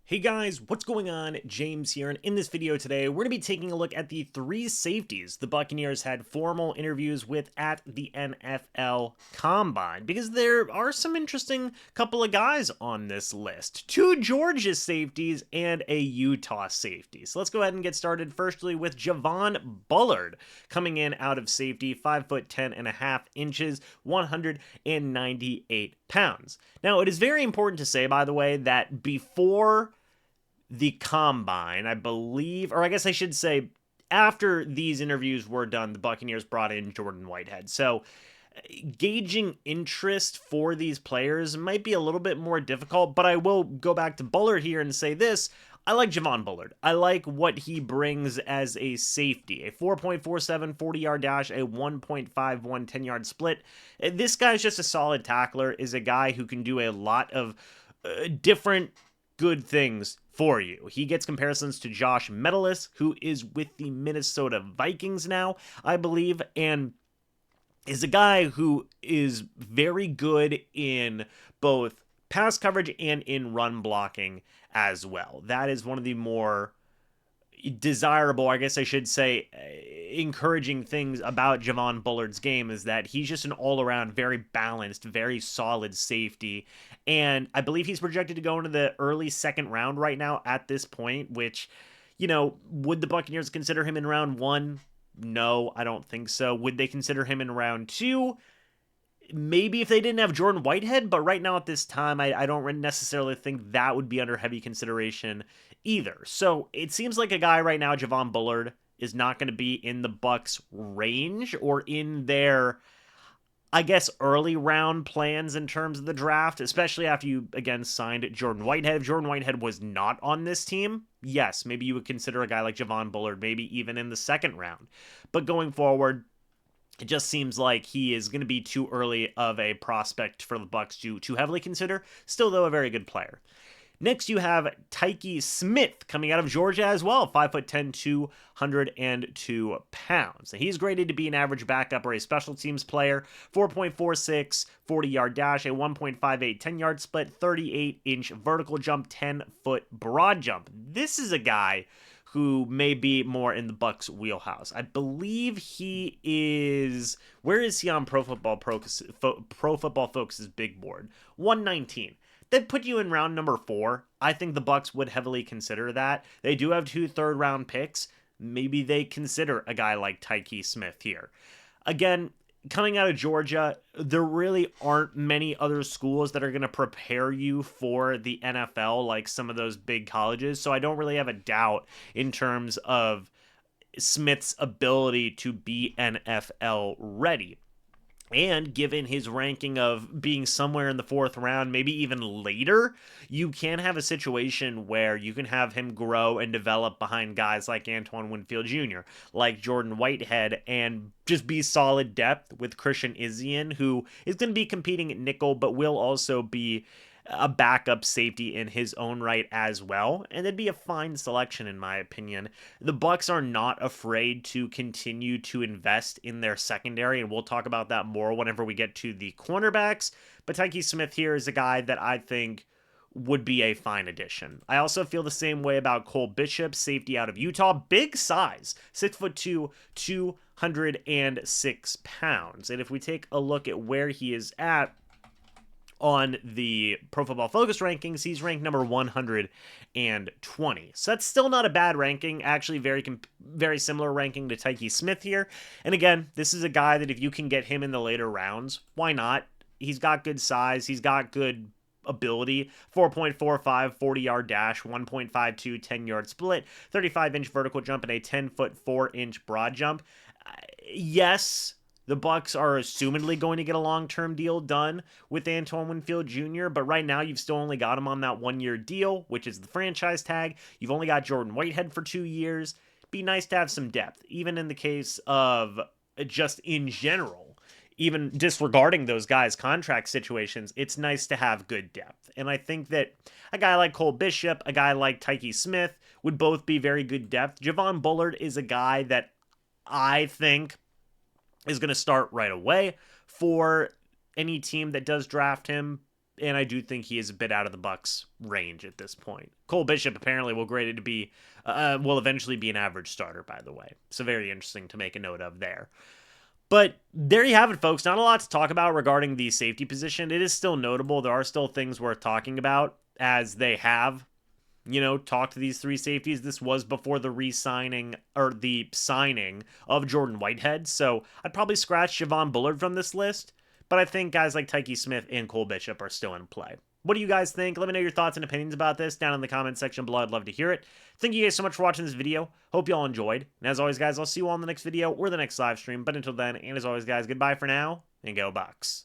Hey guys, what's going on? James here, and in this video today, we're going to be taking a look at the three safeties the Buccaneers had formal interviews with at the NFL Combine, because there are some interesting couple of guys on this list. Two Georgia safeties and a Utah safety. So let's go ahead and get started firstly with Javon Bullard, coming in out of safety, 5'10.5" 198 pounds. Now, it is very important to say, by the way, that before the combine, I believe, or I guess I should say, after these interviews were done, the Buccaneers brought in Jordan Whitehead. So gauging interest for these players might be a little bit more difficult, but I will go back to Bullard here and say this. I like Javon Bullard. I like what he brings as a safety. A 4.47 40-yard dash, a 1.51 10-yard split. This guy's just a solid tackler, is a guy who can do a lot of different good things for you. He gets comparisons to Josh Metellus, who is with the Minnesota Vikings now, I believe, and is a guy who is very good in both pass coverage and in run blocking as well. That is one of the more desirable, I guess I should say, encouraging things about Javon Bullard's game is that he's just an all-around, very balanced, very solid safety. And I believe he's projected to go into the early second round right now at this point, which, would the Buccaneers consider him in round one? No, I don't think so. Would they consider him in round two? Maybe if they didn't have Jordan Whitehead, but right now at this time, I don't necessarily think that would be under heavy consideration either. So it seems like a guy right now, Javon Bullard, is not going to be in the Bucs range or in their, I guess, early round plans in terms of the draft, especially after you, again, signed Jordan Whitehead. If Jordan Whitehead was not on this team, yes, maybe you would consider a guy like Javon Bullard, maybe even in the second round. But going forward, it just seems like he is going to be too early of a prospect for the Bucs to heavily consider. Still, though, a very good player. Next, you have Tyke Smith coming out of Georgia as well, 5'10", 202 pounds. And he's graded to be an average backup or a special teams player, 4.46 40-yard dash, a 1.58 10-yard split, 38-inch vertical jump, 10-foot broad jump. This is a guy who may be more in the Bucs wheelhouse. I believe he is, where is he on Pro Football Focus's big board? 119. That put you in round number 4. I think the Bucs would heavily consider that. They do have 2 third-round picks. Maybe they consider a guy like Tyke Smith here. Again, coming out of Georgia, there really aren't many other schools that are going to prepare you for the NFL like some of those big colleges, so I don't really have a doubt in terms of Smith's ability to be NFL ready. And given his ranking of being somewhere in the 4th round, maybe even later, you can have a situation where you can have him grow and develop behind guys like Antoine Winfield Jr., like Jordan Whitehead, and just be solid depth with Christian Izien, who is going to be competing at nickel, but will also be a backup safety in his own right as well, and it'd be a fine selection in my opinion. The Bucs are not afraid to continue to invest in their secondary, and we'll talk about that more whenever we get to the cornerbacks, but Tyke Smith here is a guy that I think would be a fine addition. I also feel the same way about Cole Bishop, safety out of Utah. Big size, 6'2", 206 pounds, and if we take a look at where he is at on the Pro Football Focus rankings, he's ranked number 120. So that's still not a bad ranking. Actually, very similar ranking to Tyke Smith here. And again, this is a guy that if you can get him in the later rounds, why not? He's got good size. He's got good ability. 4.45 40-yard dash, 1.52 10-yard split, 35-inch vertical jump, and a 10-foot 4-inch broad jump. Yes, the Bucs are assumedly going to get a long-term deal done with Antoine Winfield Jr., but right now you've still only got him on that 1-year deal, which is the franchise tag. You've only got Jordan Whitehead for 2 years. Be nice to have some depth, even in the case of just in general, even disregarding those guys' contract situations, it's nice to have good depth. And I think that a guy like Cole Bishop, a guy like Tyke Smith would both be very good depth. Javon Bullard is a guy that I think is going to start right away for any team that does draft him. and I do think he is a bit out of the Bucs range at this point. Cole Bishop apparently will eventually be an average starter, by the way. So very interesting to make a note of there. But there you have it, folks. Not a lot to talk about regarding the safety position. It is still notable. There are still things worth talking about, as they have, talked to these three safeties. This was before the re-signing or the signing of Jordan Whitehead. So I'd probably scratch Javon Bullard from this list. But I think guys like Tyke Smith and Cole Bishop are still in play. What do you guys think? Let me know your thoughts and opinions about this down in the comment section below. I'd love to hear it. Thank you guys so much for watching this video. Hope you all enjoyed. And as always, guys, I'll see you all in the next video or the next live stream. But until then, and as always, guys, goodbye for now, and go Bucs.